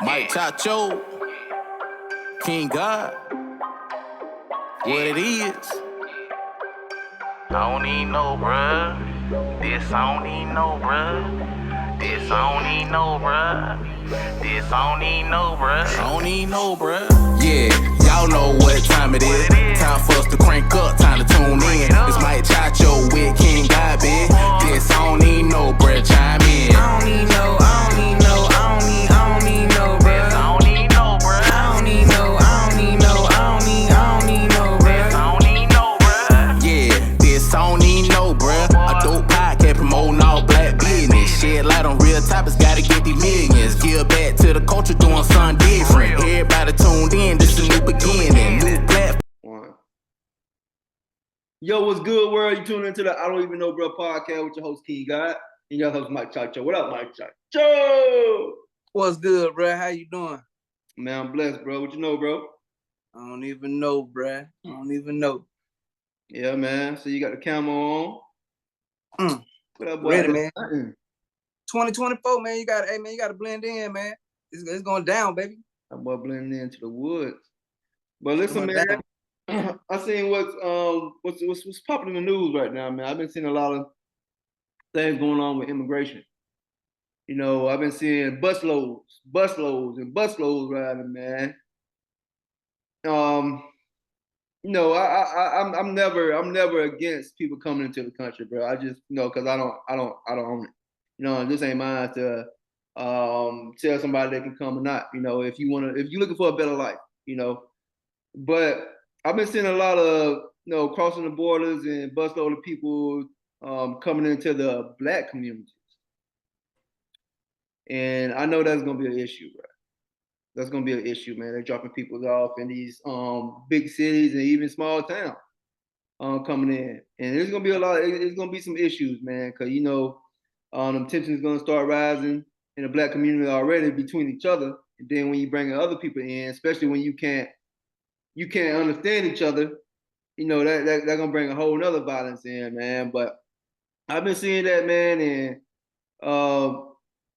Mike Chacho, King God, what it is. I don't even know, bruh. This I don't even know, bruh. This I don't even know, bruh. This I don't even know, bruh. I don't even know, bruh. Yeah, y'all know what time it is. Time for us to crank up, time to tune in. It's Mike Chacho with King God, bitch. This I don't even know, bruh. Chime in. I don't even know, I don't even know, I don't even know, bruh. This I don't even know, bruh. I don't even know, I don't even know, I don't even know, bruh. This I don't even know, bruh. Yeah, this I don't even know, bruh. A dope podcast promoting all black business. Shed light on real topics, gotta get these millions. Give back to the culture, doing something different. Everybody tuned in, this is a new beginning. New platform. Yo, what's good, world? You tuned into the I Don't Even Know, Bro podcast with your host, King God, and your host, Mike Chacho. What up, Mike Chacho? What's good, bruh? How you doing? Man, I'm blessed, bro. What you know, bro? I don't even know, bruh. I don't even know. Yeah, man. So you got the camo on. What up, boy? Ready, man. 2024, man. You gotta blend in, man. It's going down, baby. That boy blending into the woods. But listen, man. I seen what's popping in the news right now, man. I've been seeing a lot of things going on with immigration. You know, I've been seeing busloads riding, man. You know, I'm never against people coming into the country, bro. I just, you know, because I don't own it. You know, this ain't mine to tell somebody they can come or not. You know, if you're looking for a better life, you know. But I've been seeing a lot of, you know, crossing the borders and busload of people coming into the black communities. And I know that's gonna be an issue, bro. That's gonna be an issue, man. They're dropping people off in these big cities and even small towns coming in. And there's gonna be it's gonna be some issues, man, because you know, the tension is gonna start rising in the black community already between each other. And then when you bring other people in, especially when you can't understand each other, you know, that gonna bring a whole nother violence in, man. But I've been seeing that, man, and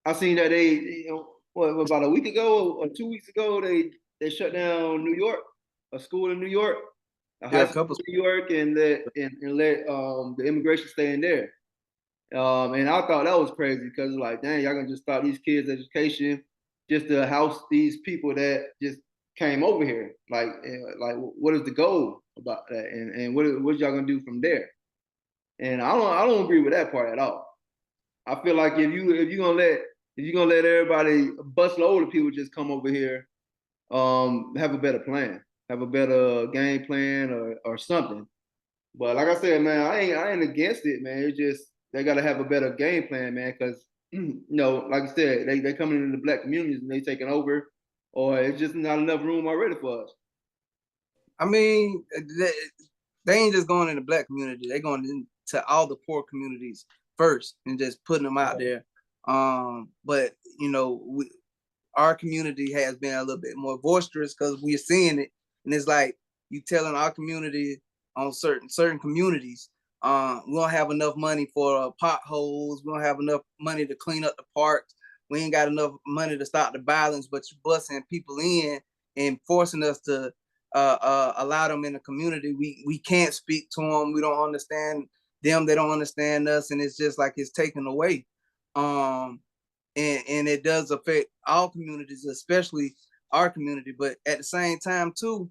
I seen that they, you know, about a week ago or 2 weeks ago, they shut down New York, a school in New York, a high school in New York, and let the immigration stay in there. And I thought that was crazy because like, dang, y'all gonna just stop these kids' education just to house these people that just came over here. Like what is the goal about that? And what y'all gonna do from there? And I don't agree with that part at all. I feel like if you're gonna let everybody busload of people just come over here, have a better plan, have a better game plan or something. But like I said, man, I ain't against it, man. It's just they gotta have a better game plan, man, because you know, like I said, they coming into the black communities and they taking over, or it's just not enough room already for us. I mean, they ain't just going in the black community. They going into all the poor communities first and just putting them out there. But you know, our community has been a little bit more boisterous because we're seeing it, and it's like you telling our community on certain communities, we don't have enough money for potholes. We don't have enough money to clean up the parks. We ain't got enough money to stop the violence. But you busting people in and forcing us to allow them in the community. We can't speak to them. We don't understand them. They don't understand us, and it's just like it's taken away. And it does affect all communities, especially our community. But at the same time, too,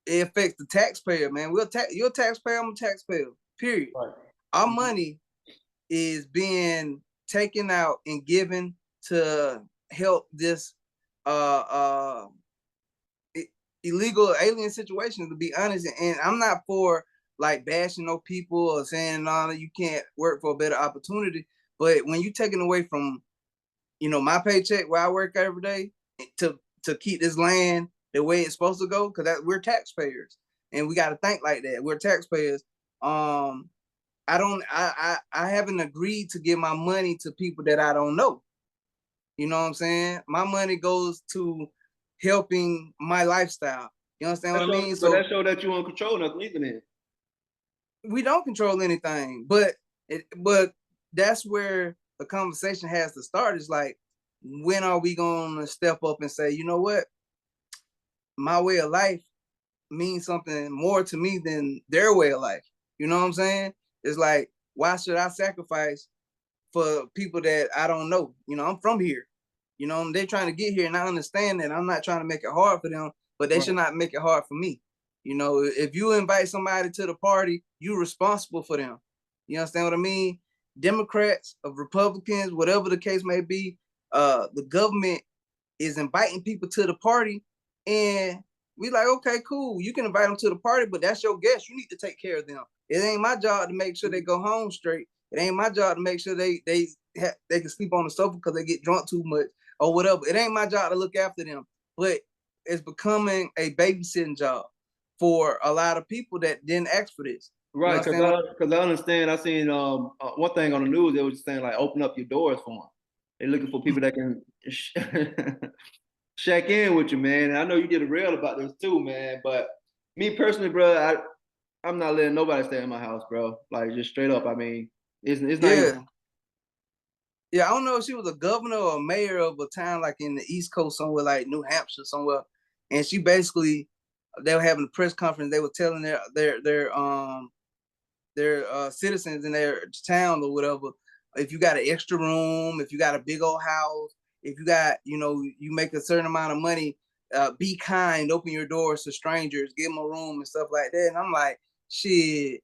it affects the taxpayer, man. You're a taxpayer, I'm a taxpayer, period. Right. Our money is being taken out and given to help this illegal alien situation, to be honest. And I'm not for like bashing no people or saying, no, you can't work for a better opportunity. But when you're taking away from, you know, my paycheck where I work every day to keep this land the way it's supposed to go, because we're taxpayers and we got to think like that. We're taxpayers. I haven't agreed to give my money to people that I don't know. You know what I'm saying? My money goes to helping my lifestyle. You understand what I mean? So that show that you don't control nothing either then. We don't control anything, but that's where the conversation has to start. Is like, when are we gonna step up and say, you know what, my way of life means something more to me than their way of life. You know what I'm saying? It's like, why should I sacrifice for people that I don't know? You know, I'm from here. You know, they're trying to get here, and I understand that. I'm not trying to make it hard for them, but they should not make it hard for me. You know, if you invite somebody to the party, you're responsible for them. You understand what I mean? Democrats, of Republicans, whatever the case may be, the government is inviting people to the party, and we like, okay, cool. You can invite them to the party, but that's your guest. You need to take care of them. It ain't my job to make sure they go home straight. It ain't my job to make sure they can sleep on the sofa because they get drunk too much or whatever. It ain't my job to look after them. But it's becoming a babysitting job for a lot of people that didn't ask for this. Right, because I understand. I seen one thing on the news. They was saying like, open up your doors for them. They're looking for people that can check in with you, man. And I know you did a reel about this too, man. But me personally, bro, I'm not letting nobody stay in my house, bro. Like, just straight up. I mean, it's not. Even... Yeah, I don't know if she was a governor or a mayor of a town like in the East Coast somewhere, like New Hampshire somewhere, and she basically, they were having a press conference. They were telling their citizens in their town or whatever, if you got an extra room, if you got a big old house, if you got, you know, you make a certain amount of money, be kind, open your doors to strangers, give them a room and stuff like that. And I'm like, shit,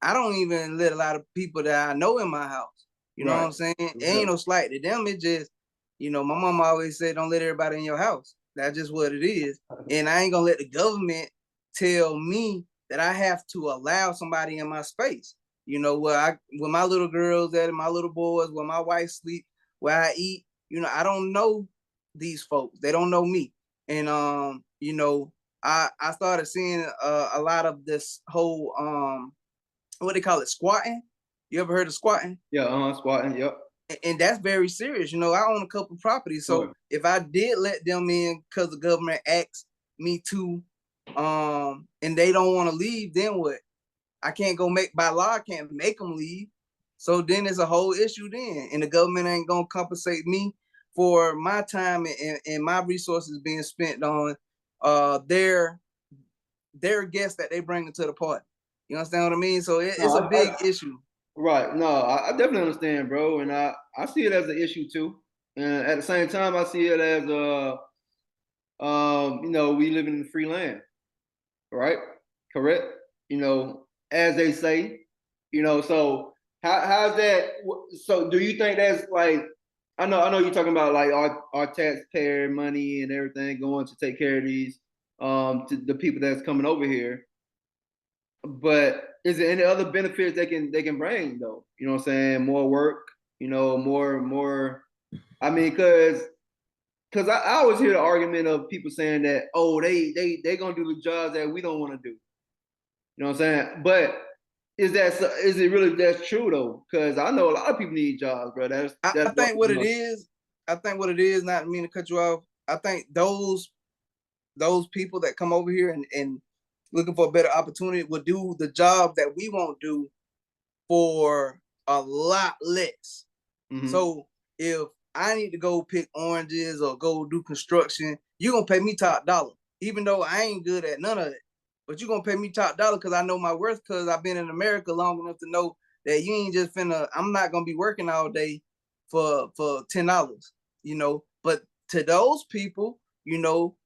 I don't even let a lot of people that I know in my house. You know what I'm saying? It ain't no slight to them. It just, you know, my mom always said, don't let everybody in your house. That's just what it is. And I ain't gonna let the government tell me that I have to allow somebody in my space. You know, where my little girls at, and my little boys, where my wife sleep, where I eat. You know, I don't know these folks. They don't know me. And you know, I started seeing a lot of this whole what they call it, squatting. You ever heard of squatting? Yeah, squatting. Yep. And that's very serious. You know, I own a couple properties, so if I did let them in because the government asked me to, and they don't want to leave, then what? I can't go by law, I can't make them leave. So then it's a whole issue then, and the government ain't gonna compensate me for my time and my resources being spent on their guests that they bring into the party. You understand what I mean? So it's a big issue. Right. No, I definitely understand, bro, and I see it as an issue too. And at the same time, I see it as you know, we live in free land, right? Correct. You know, as they say, you know. So how's that? So do you think that's like? I know you're talking about like our taxpayer money and everything going to take care of these to the people that's coming over here. But is there any other benefits they can bring though? You know what I'm saying? More work, you know, more. I mean, because I always hear the argument of people saying that, oh, they gonna do the jobs that we don't want to do. You know what I'm saying? But is it really that's true though? Because I know a lot of people need jobs, bro. I think what it is. I think what it is. Not to mean to cut you off. I think those people that come over here and looking for a better opportunity will do the job that we won't do for a lot less. Mm-hmm. So if I need to go pick oranges or go do construction, you're gonna pay me top dollar, even though I ain't good at none of it. But you're gonna pay me top dollar because I know my worth, because I've been in America long enough to know that you ain't just I'm not gonna be working all day for $10, you know. But to those people, you know,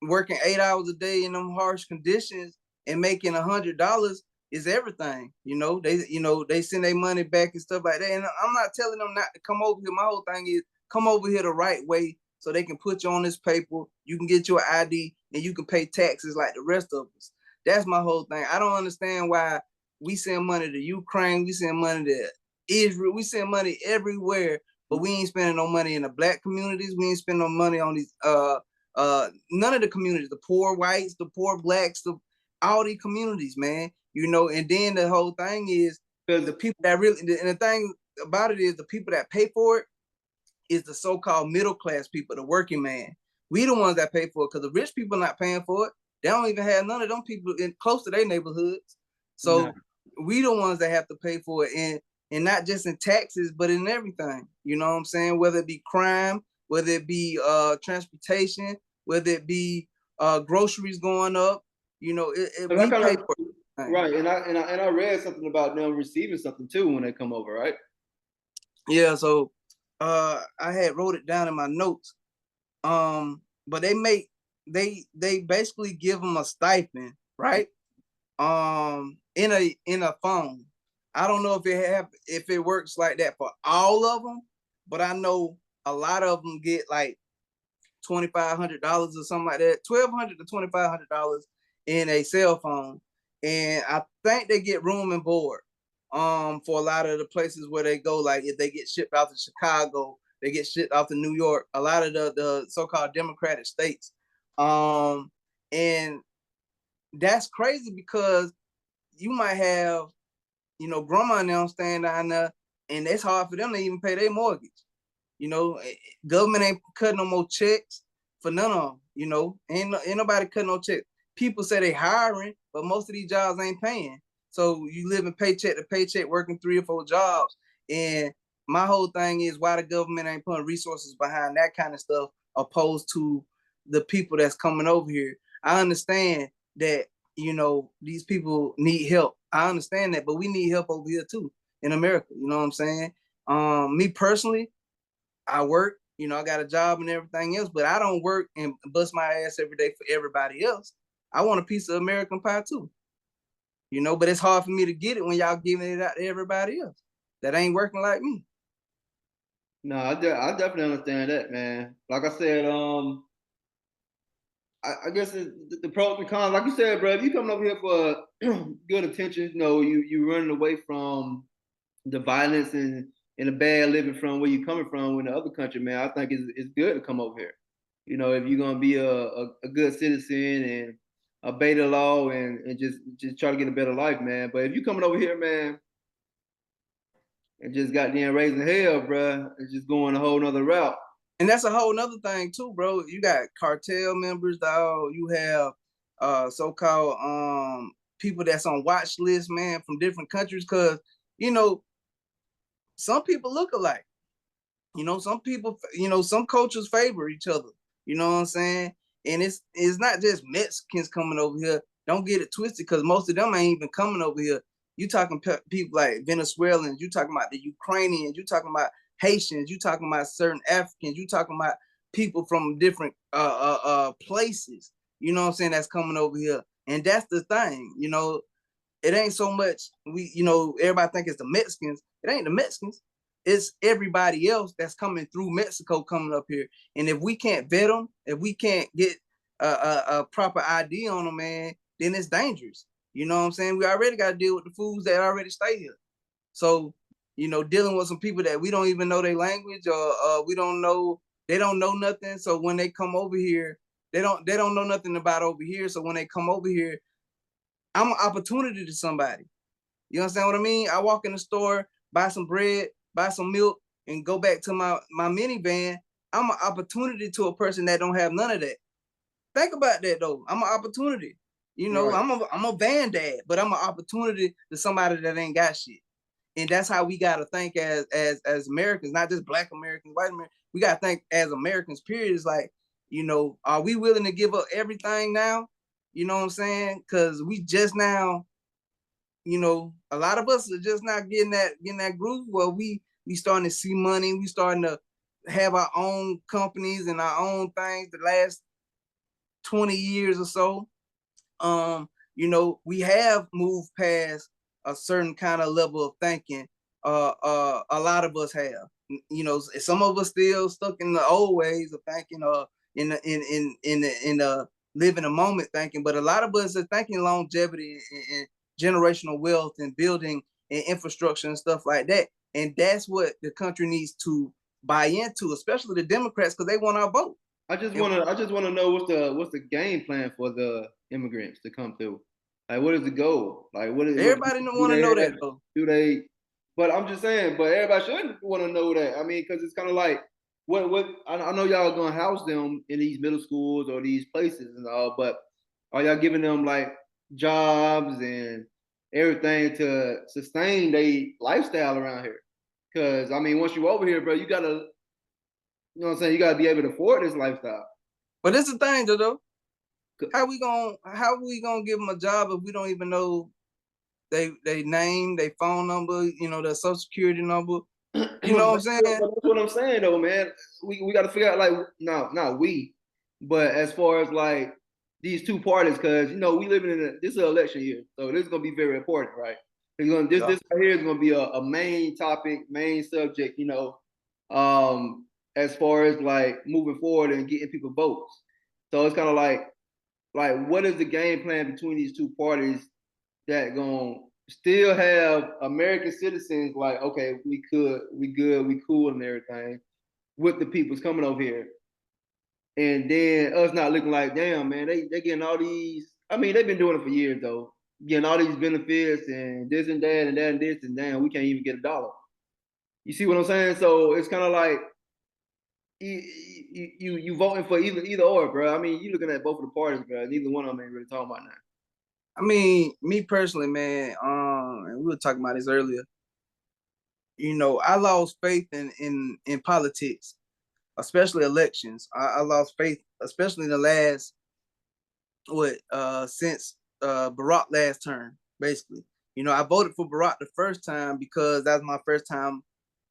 working 8 hours a day in them harsh conditions and making $100 is everything. You know, they send their money back and stuff like that. And I'm not telling them not to come over here. My whole thing is come over here the right way so they can put you on this paper. You can get your ID and you can pay taxes like the rest of us. That's my whole thing. I don't understand why we send money to Ukraine, we send money to Israel, we send money everywhere, but we ain't spending no money in the black communities. We ain't spending no money on these none of the communities, the poor whites, the poor blacks, all these communities, man. You know, and then the whole thing is the people that really, and the thing about it is the people that pay for it is the so-called middle class people, the working man. We the ones that pay for it, because the rich people not paying for it. They don't even have none of them people in close to their neighborhoods. So we the ones that have to pay for it. And and not just in taxes, but in everything. You know what I'm saying? Whether it be crime, whether it be transportation, whether it be groceries going up, you know, we pay for it. Right, and I read something about them receiving something too when they come over, right? Yeah, so I had wrote it down in my notes. But they basically give them a stipend, right? In a phone. I don't know if it works like that for all of them, but I know a lot of them get like $2,500 or something like that, $1,200 to $2,500 in a cell phone, and I think they get room and board. For a lot of the places where they go, like if they get shipped out to Chicago, they get shipped out to New York, a lot of the so-called Democratic states, and that's crazy because you might have, you know, grandma and them staying down there, and it's hard for them to even pay their mortgage. You know, government ain't cutting no more checks for none of them. You know, ain't nobody cutting no checks. People say they hiring, but most of these jobs ain't paying. So you living paycheck to paycheck, working 3 or 4 jobs. And my whole thing is why the government ain't putting resources behind that kind of stuff, opposed to the people that's coming over here. I understand that, you know, these people need help. I understand that, but we need help over here too in America. You know what I'm saying? Me personally, I work, you know, I got a job and everything else, but I don't work and bust my ass every day for everybody else. I want a piece of American pie too, you know, but it's hard for me to get it when y'all giving it out to everybody else that ain't working like me. No, I definitely understand that, man. Like I said, I guess the pros and cons, like you said, bro, if you coming over here for good intentions, you know, you running away from the violence and the bad living from where you coming from in the other country, man, I think it's good to come over here. You know, if you're gonna be a good citizen and obey the law and just try to get a better life, man. But if you coming over here, man, and just goddamn raising hell, bro, it's just going a whole nother route. And that's a whole nother thing too, bro. You got cartel members, dog. You have so-called people that's on watch lists, man, from different countries, because you know some people look alike. You know, some people, you know, some cultures favor each other. You know what I'm saying? And it's not just Mexicans coming over here. Don't get it twisted, because most of them ain't even coming over here. You talking people like Venezuelans. You talking about the Ukrainians. You talking about Haitians. You talking about certain Africans. You talking about people from different places. You know what I'm saying? That's coming over here, and that's the thing. You know, it ain't so much you know, everybody think it's the Mexicans. It ain't the Mexicans. It's everybody else that's coming through Mexico coming up here. And if we can't vet them, if we can't get a proper ID on them, man, then it's dangerous. You know what I'm saying? We already got to deal with the fools that already stay here. So, you know, dealing with some people that we don't even know their language, or we don't know, they don't know nothing. So when they come over here, they don't know nothing about over here. So when they come over here, I'm an opportunity to somebody. You understand what I mean? I walk in the store, buy some bread, buy some milk, and go back to my minivan. I'm an opportunity to a person that don't have none of that. Think about that though. I'm an opportunity. You know, right. I'm a van dad, but I'm an opportunity to somebody that ain't got shit. And that's how we gotta think as Americans, not just Black Americans, white Americans. We gotta think as Americans. Period. It's like, you know, are we willing to give up everything now? You know what I'm saying? Because we just now, you know, a lot of us are just not getting that groove where we starting to see money. We starting to have our own companies and our own things the last 20 years or so. You know, we have moved past a certain kind of level of thinking. A lot of us have. You know, some of us still stuck in the old ways of thinking, in the living a moment thinking, but a lot of us are thinking longevity and generational wealth and building and infrastructure and stuff like that. And that's what the country needs to buy into, especially the Democrats, because they want our vote. I just wanna know what's the game plan for the immigrants to come through. Like, what is the goal? Like, what is everybody don't want to know that though? Do they? But I'm just saying, but everybody should want to know that. I mean, because it's kind of like what I know y'all gonna house them in these middle schools or these places and all, but are y'all giving them like jobs and everything to sustain their lifestyle around here. Cause I mean, once you over here, bro, you gotta, you know what I'm saying, you gotta be able to afford this lifestyle. But it's the thing, though. How we gonna give them a job if we don't even know they name, their phone number, you know, their social security number? You know what I'm saying? That's what I'm saying, though, man. We got to figure out, like, no, not we, but as far as like these two parties, because you know we living in this is an election year, so this is gonna be very important, right? This right here is gonna be a main topic, main subject, you know, as far as like moving forward and getting people votes. So it's kind of like what is the game plan between these two parties that gonna still have American citizens like, okay, we good, we cool and everything with the people's coming over here. And then us not looking like, damn, man, they getting all these, I mean, they've been doing it for years though, getting all these benefits and this and that and that and this, and damn, we can't even get $1. You see what I'm saying? So it's kind of like you voting for either or, bro. I mean, you looking at both of the parties, bro. Neither one of them ain't really talking about that. I mean, me personally, man, and we were talking about this earlier. You know, I lost faith in politics, especially elections. I lost faith, especially in the last since Barack last term, basically. You know, I voted for Barack the first time because that was my first time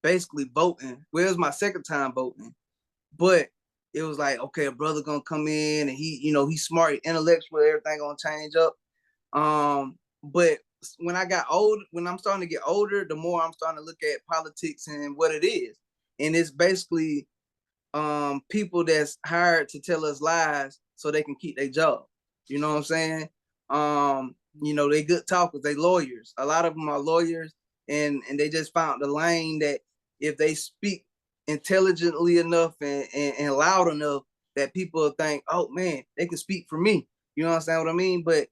basically voting. Well, it was my second time voting. But it was like, okay, a brother gonna come in and he, you know, he's smart, intellectual, everything gonna change up. But when I'm starting to get older, the more I'm starting to look at politics and what it is. And it's basically people that's hired to tell us lies so they can keep their job. You know what I'm saying? You know, they good talkers, they lawyers. A lot of them are lawyers, and they just found the lane that if they speak intelligently enough and loud enough, that people think, oh man, they can speak for me. You understand what I mean? But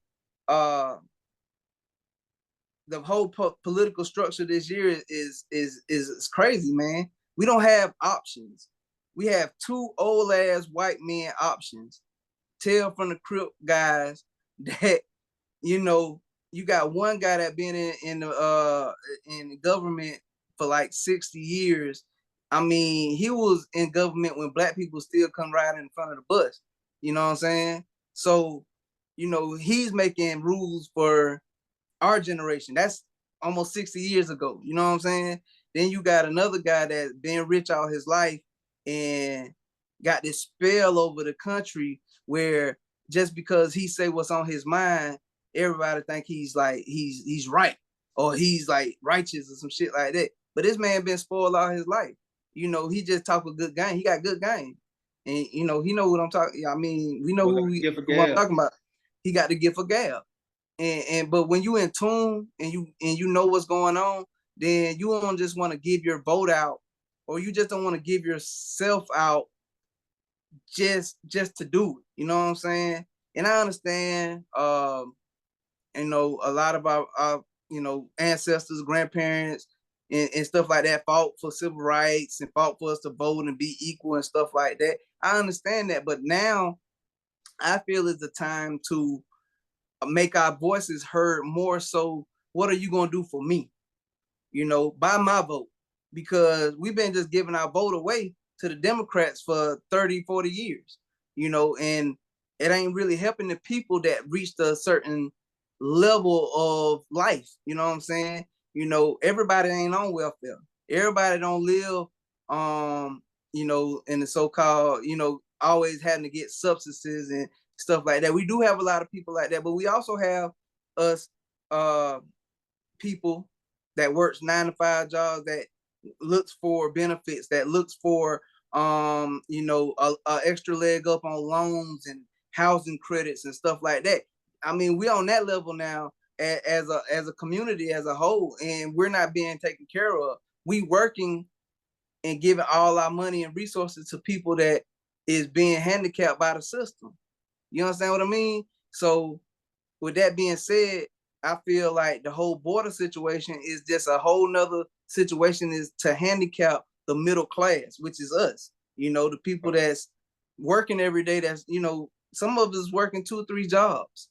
the whole political structure this year is crazy, man. We don't have options. We have two old ass white men options. Tell from the Crip guys that, you know, you got one guy that been in the government for like 60 years. I mean, he was in government when black people still come riding in front of the bus. You know what I'm saying? So, you know, he's making rules for our generation. That's almost 60 years ago. You know what I'm saying? Then you got another guy that's been rich all his life and got this spell over the country where just because he say what's on his mind, everybody think he's like he's right or he's like righteous or some shit like that. But this man been spoiled all his life. You know, he just talk a good game. He got good game. And you know, he know what I'm talking. I mean, we know who I'm talking about. He got the gift of gab. And but when you in tune and you know what's going on, then you don't just want to give your vote out, or you just don't want to give yourself out just to do it. You know what I'm saying? And I understand, you know, a lot of our you know, ancestors, grandparents, and stuff like that fought for civil rights and fought for us to vote and be equal and stuff like that. I understand that, but now I feel it's the time to make our voices heard more. So what are you going to do for me? You know, by my vote, because we've been just giving our vote away to the Democrats for 30, 40 years, you know, and it ain't really helping the people that reached a certain level of life. You know what I'm saying? You know, everybody ain't on welfare. Everybody don't live, you know, in the so-called, you know, always having to get substances and stuff like that. We do have a lot of people like that, but we also have us people that works 9-to-5 jobs, that looks for benefits, that looks for you know, a extra leg up on loans and housing credits and stuff like that. I mean, we on that level now as a community as a whole, and we're not being taken care of. We working and giving all our money and resources to people that is being handicapped by the system. You understand what I mean? So with that being said, I feel like the whole border situation is just a whole nother situation, is to handicap the middle class, which is us. You know, the people that's working every day, that's, you know, some of us working 2 or 3 jobs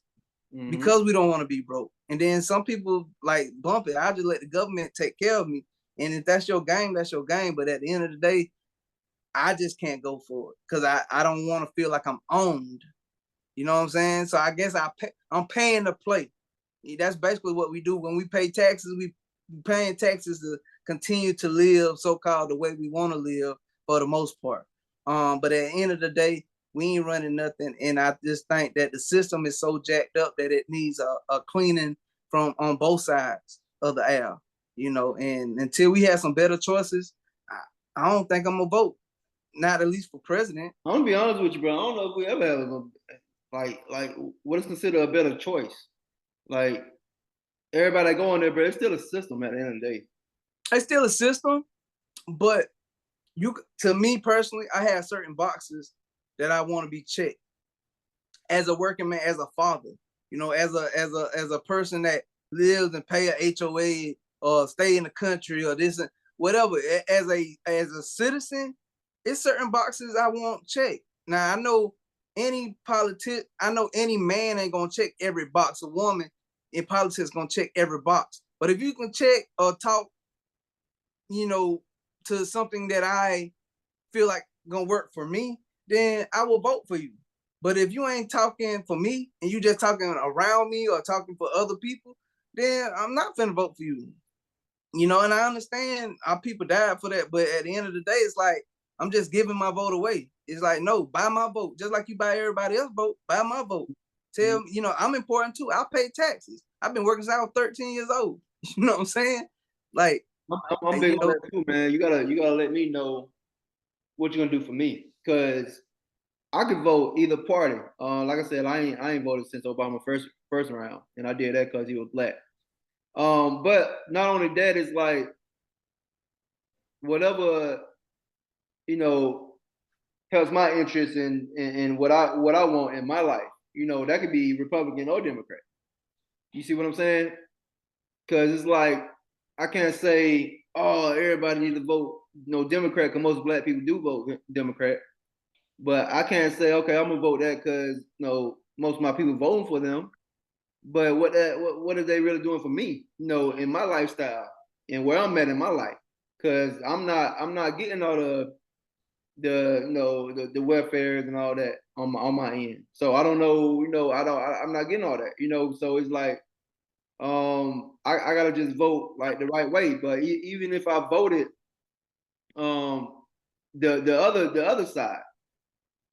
because we don't want to be broke. And then some people like bump it. I just let the government take care of me. And if that's your game, that's your game. But at the end of the day, I just can't go for it because I don't want to feel like I'm owned. You know what I'm saying? So I guess I'm paying to play. That's basically what we do when we pay taxes. We paying taxes to continue to live so-called the way we want to live for the most part. But at the end of the day, we ain't running nothing. And I just think that the system is so jacked up that it needs a cleaning from on both sides of the aisle. You know, and until we have some better choices, I don't think I'm gonna vote. Not at least for president. I'm gonna be honest with you, bro. I don't know if we ever have like what is considered a better choice. Like everybody that go on there, bro, it's still a system at the end of the day. It's still a system, but to me personally, I have certain boxes that I want to be checked. As a working man, as a father, you know, as a person that lives and pay a HOA or stay in the country or this whatever. As a citizen, it's certain boxes I want checked. Now I know any man ain't gonna check every box. A woman in politics gonna check every box. But if you can check or talk, you know, to something that I feel like gonna work for me, then I will vote for you. But if you ain't talking for me and you just talking around me or talking for other people, then I'm not finna vote for you. You know, and I understand our people died for that, but at the end of the day, it's like I'm just giving my vote away. It's like, no, buy my vote. Just like you buy everybody else's vote, buy my vote. Tell me, you know, I'm important too. I pay taxes. I've been working since I was 13 years old. You know what I'm saying? Like, I'm big on that too, man. You gotta let me know what you're gonna do for me, because I could vote either party. Like I said, I ain't voted since Obama first round, and I did that because he was black. But not only that, it's like whatever, you know, helps my interest in what I want in my life. You know, that could be Republican or Democrat. You see what I'm saying? Because it's like I can't say, oh, everybody needs to vote, Democrat, because most black people do vote Democrat. But I can't say, okay, I'm gonna vote that because most of my people voting for them. But what are they really doing for me? In my lifestyle and where I'm at in my life? Because I'm not getting all the welfare and all that on my end. So I don't know. I'm not getting all that. So it's like I gotta just vote like the right way. But even if I voted the other side,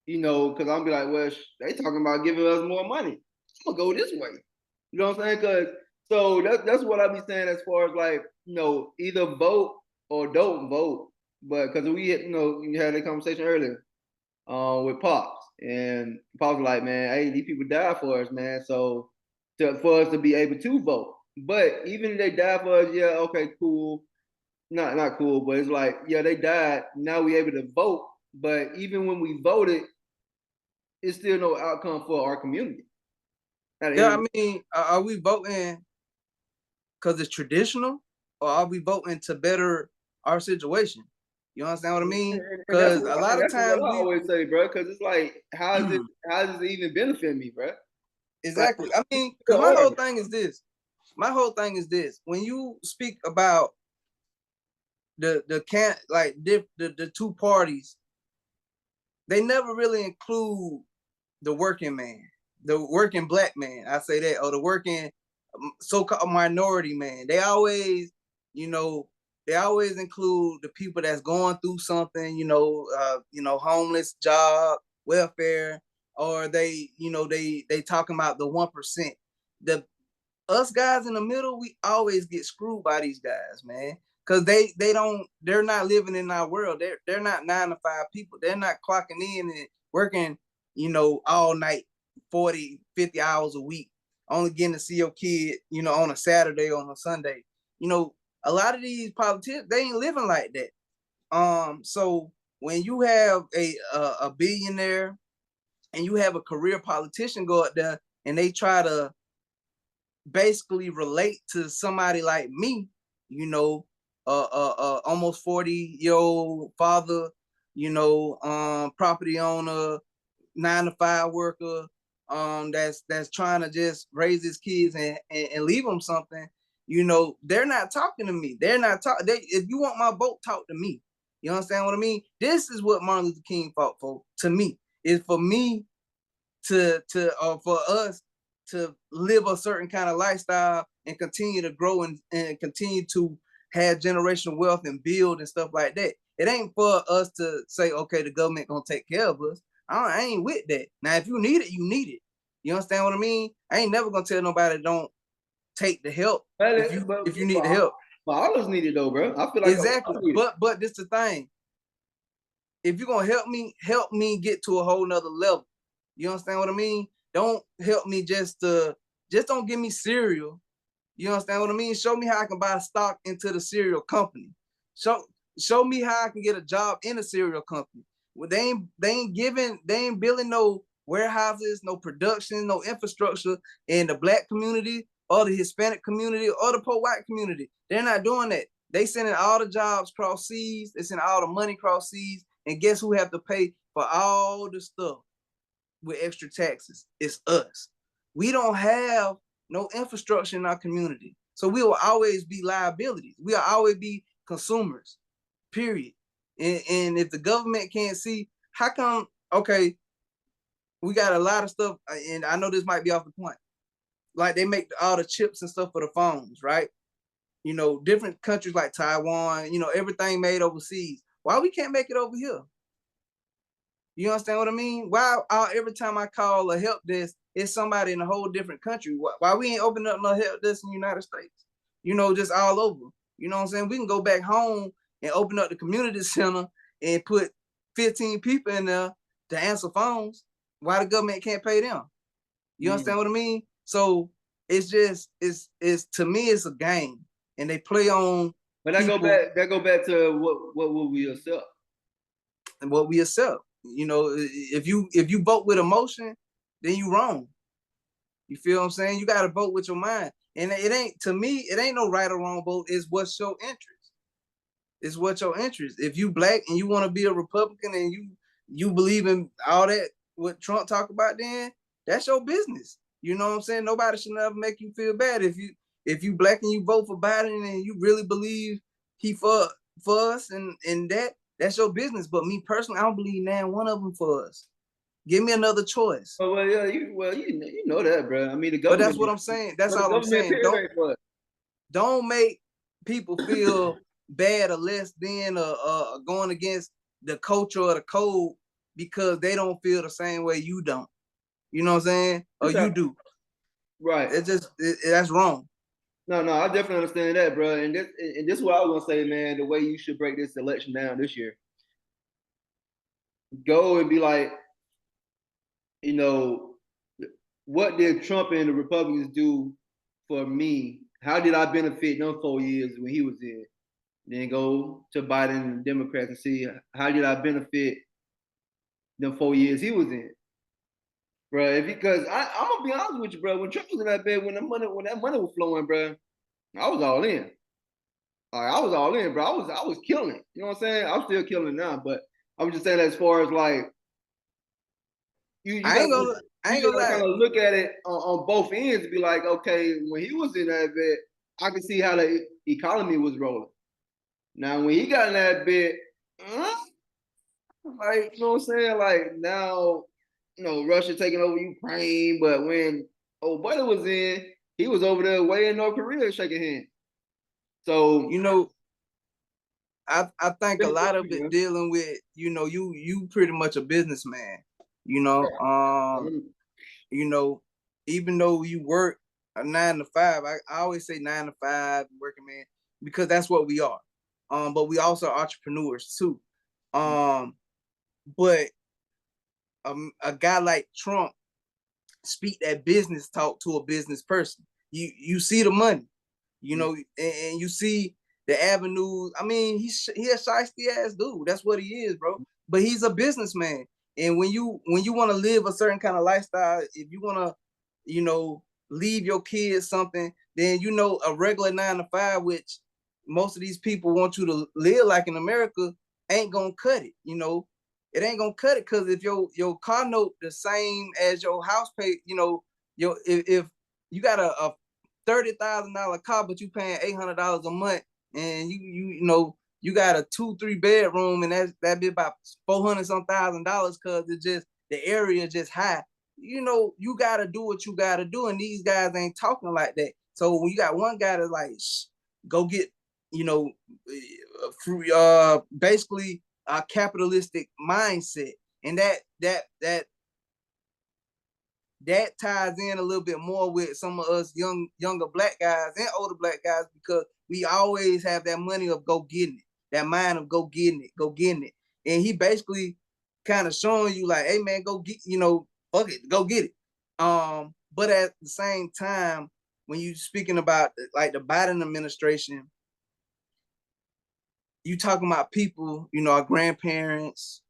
because I'm be like, well, they talking about giving us more money. I'm gonna go this way. You know what I'm saying? Because so that's what I be saying as far as like, either vote or don't vote. But because we had that conversation earlier with Pops, and Pops was like, man, hey, these people died for us, man. So for us to be able to vote. But even if they died for us, yeah, okay, cool. Not cool, but it's like, yeah, they died. Now we able to vote. But even when we voted, it's still no outcome for our community. Yeah, I mean, are we voting because it's traditional, or are we voting to better our situation? You understand what I mean? Because a lot of times I always say, bro, because it's like, how does it even benefit me, bro? Exactly. Like, I mean, because my whole thing is this. My whole thing is this. When you speak about the two parties, they never really include the working man, the working black man. I say that, or the working so-called minority man. They always include the people that's going through something, homeless, job, welfare, or they talking about the 1%. Us guys in the middle, we always get screwed by these guys, man. Cause they're not living in our world. They're not 9 to 5 people. They're not clocking in and working, all night, 40, 50 hours a week, only getting to see your kid, on a Saturday or on a Sunday. A lot of these politicians, they ain't living like that. So when you have a billionaire and you have a career politician go up there and they try to basically relate to somebody like me, almost 40-year-old father, property owner, 9 to 5 worker, that's trying to just raise his kids and leave them something, you know, they're not talking to me. They're not talking. If you want my vote, talk to me. You understand what I mean? This is what Martin Luther King fought for. To me, is for me for us to live a certain kind of lifestyle and continue to grow and continue to have generational wealth and build and stuff like that. It ain't for us to say, okay, the government gonna take care of us. I ain't with that. Now, if you need it, you need it. You understand what I mean? I ain't never gonna tell nobody don't take the help if you need the help. But all of us need it though, bro. I feel like exactly. But this the thing. If you're gonna help me get to a whole nother level. You understand what I mean? Don't help me just don't give me cereal. You understand what I mean? Show me how I can buy stock into the cereal company. Show me how I can get a job in a cereal company. Well, they ain't building no warehouses, no production, no infrastructure in the Black community or the Hispanic community or the poor white community. They're not doing that. They sending all the jobs cross seas. They sending all the money cross seas. And guess who have to pay for all the stuff with extra taxes? It's us. We don't have no infrastructure in our community. So we will always be liabilities. We'll always be consumers, period. And if the government can't see, how come, okay, we got a lot of stuff, and I know this might be off the point. Like they make all the chips and stuff for the phones, right? You know, different countries like Taiwan, you know, everything made overseas. Why we can't make it over here? You understand what I mean? Why every time I call a help desk, it's somebody in a whole different country? Why we ain't opening up no help desk in the United States? You know, just all over. You know what I'm saying? We can go back home and open up the community center and put 15 people in there to answer phones. Why the government can't pay them? You understand what I mean? So it's just it's to me it's a game, and they play on. But that go back to what will we accept and what we accept. You know, if you vote with emotion, then you wrong. You feel what I'm saying? You got to vote with your mind, and it ain't, to me, it ain't no right or wrong vote. It's what's your interest. It's what your interest. If you Black and you want to be a Republican and you believe in all that what Trump talk about, then that's your business. You know what I'm saying? Nobody should never make you feel bad if you Black and you vote for Biden and you really believe he for us and that's your business. But me personally, I don't believe now one of them for us. Give me another choice. Oh, well, yeah, you know that, bro. I mean, the government. But that's what I'm saying. That's all I'm saying. Don't make people feel bad or less than going against the culture or the code because they don't feel the same way you don't. You know what I'm saying? Or you do. Right. That's wrong. No, I definitely understand that, bro. And this is what I was gonna say, man. The way you should break this election down this year, go and be like, you know, what did Trump and the Republicans do for me? How did I benefit them 4 years when he was in? Then go to Biden and Democrats and see how did I benefit them 4 years he was in, bro. Because I'm gonna be honest with you, bro. When Trump was in that bed, when that money was flowing, bro, I was all in. I was all in, bro. I was killing it. You know what I'm saying? I'm still killing it now, but I'm just saying as far as like I ain't gonna kind of look at it on both ends and be like, okay, when he was in that bed, I can see how the economy was rolling. Now when he got in that bed, like, you know what I'm saying? Like now, you know, Russia taking over Ukraine, but when old buddy was in, he was over there way in North Korea shaking hands. So, you know, I think a lot of it dealing with, you know, you pretty much a businessman, you know. You know, even though you work a 9 to 5, I always say 9 to 5 working man, because that's what we are. But we also are entrepreneurs too. But a guy like Trump speak that business talk to a business person. You see the money, you know, and you see the avenues. I mean, he a shiesty ass dude. That's what he is, bro. But he's a businessman. And when you want to live a certain kind of lifestyle, if you want to, you know, leave your kids something, then, you know, a regular 9 to 5, which most of these people want you to live like in America, ain't gonna cut it. You know, it ain't gonna cut it. Cause if your car note the same as your house pay, you know, if you got a $30,000 car, but you paying $800 a month, and you know you got a 2-3 bedroom, and that be about $400 some $1,000, cause it's just the area just high. You know, you gotta do what you gotta do, and these guys ain't talking like that. So when you got one guy that's like, go get, you know, basically a capitalistic mindset, and that ties in a little bit more with some of us younger black guys and older black guys, because we always have that money of go getting it, that mind of go getting it. And he basically kind of showing you like, hey man, go get, you know, fuck it, go get it. But at the same time, when you speaking about like the Biden administration, you talking about people, you know, our grandparents,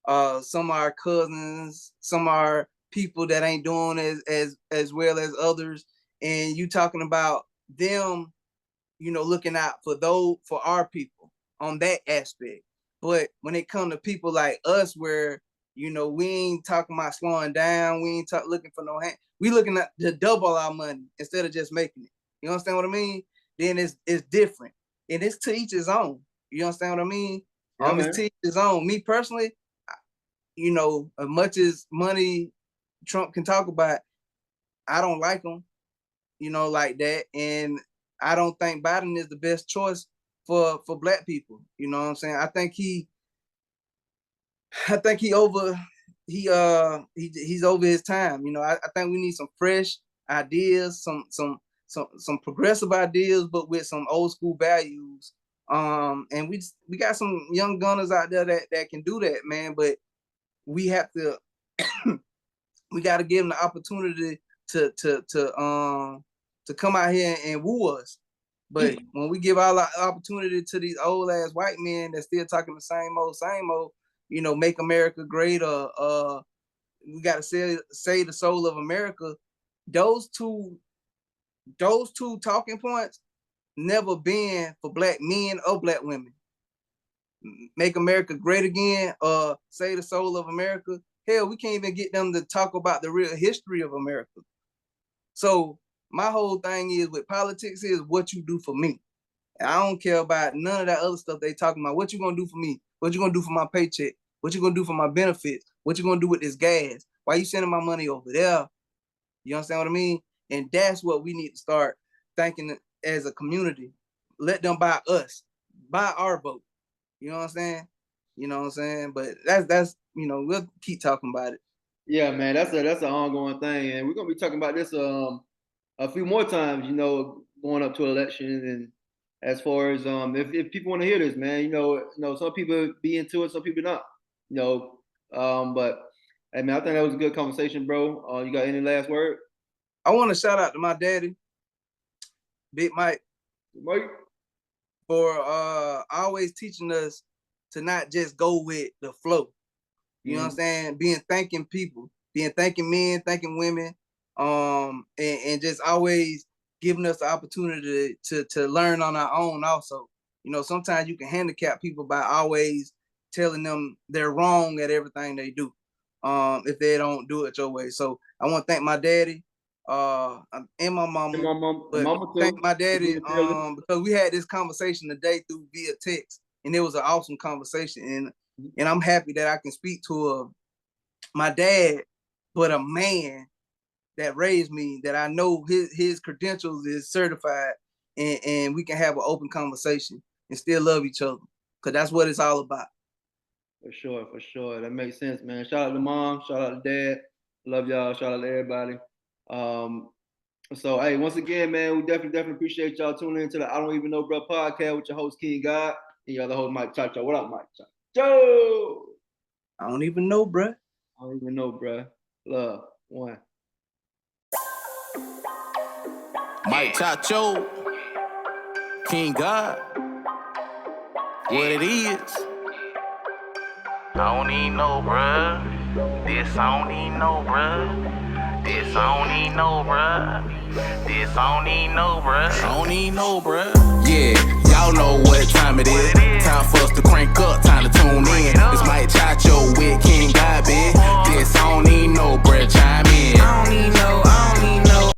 some of our cousins, some of our people that ain't doing as well as others, and you talking about them, you know, looking out for our people on that aspect. But when it comes to people like us, where, you know, we ain't talking about slowing down, we ain't looking for no hand, we looking at to double our money instead of just making it. You understand what I mean? Then it's different, and it's to each his own. You understand what I mean? Yeah, It's to each his own. Me personally, you know, as much as money Trump can talk about, I don't like him, you know, like that. And I don't think Biden is the best choice for black people. You know what I'm saying? I think he's over his time. You know, I think we need some fresh ideas, some progressive ideas, but with some old school values. And we got some young gunners out there that can do that, man. But we have to we got to give them the opportunity to come out here and woo us. But when we give all our opportunity to these old ass white men that still talking the same old, you know, make America great, or we got to say the soul of America. Those two talking points never been for black men or black women. Make America great again, or say the soul of America. Hell, we can't even get them to talk about the real history of America. So my whole thing is with politics is what you do for me. And I don't care about none of that other stuff they talking about. What you gonna do for me? What you gonna do for my paycheck? What you gonna do for my benefits? What you gonna do with this gas? Why you sending my money over there? You understand what I mean? And that's what we need to start thinking as a community. Let them buy us, buy our vote. You know what I'm saying? You know what I'm saying? But that's you know, we'll keep talking about it. Yeah, man, that's an ongoing thing, and we're gonna be talking about this a few more times. You know, going up to elections, and as far as if people want to hear this, man, you know, some people be into it, some people not. You know, but hey, man, I think that was a good conversation, bro. You got any last word? I want to shout out to my daddy, Big Mike, for always teaching us to not just go with the flow. You know what I'm saying? Being thanking people, being thanking men, thanking women, and just always giving us the opportunity to learn on our own also. You know, sometimes you can handicap people by always telling them they're wrong at everything they do, if they don't do it your way. So I want to thank my daddy, and my mama, but thank my daddy, because we had this conversation today through via text, and it was an awesome conversation, and I'm happy that I can speak to my dad, but a man that raised me, that I know his credentials is certified, and we can have an open conversation and still love each other, because that's what it's all about. For sure. That makes sense, man. Shout out to mom, shout out to dad. Love y'all. Shout out to everybody. So hey, once again, man, we definitely appreciate y'all tuning into the I Don't Even Know Bro podcast with your host King God and your other host Mike Chacho. What up, Mike Chacho? I don't even know, bruh. I don't even know, bruh. Love. One. Mike Chacho, King God, what it is. I don't even know, bruh. This I don't even know, bruh. This I don't need no, bruh. This I don't need no, bruh. I don't even know, bruh. Yeah, y'all know what time it is. Time for us to crank up, time to tune in. This Mike Chacho with King Gabi. This I don't even know, bruh. Chime in. I don't need no, I don't need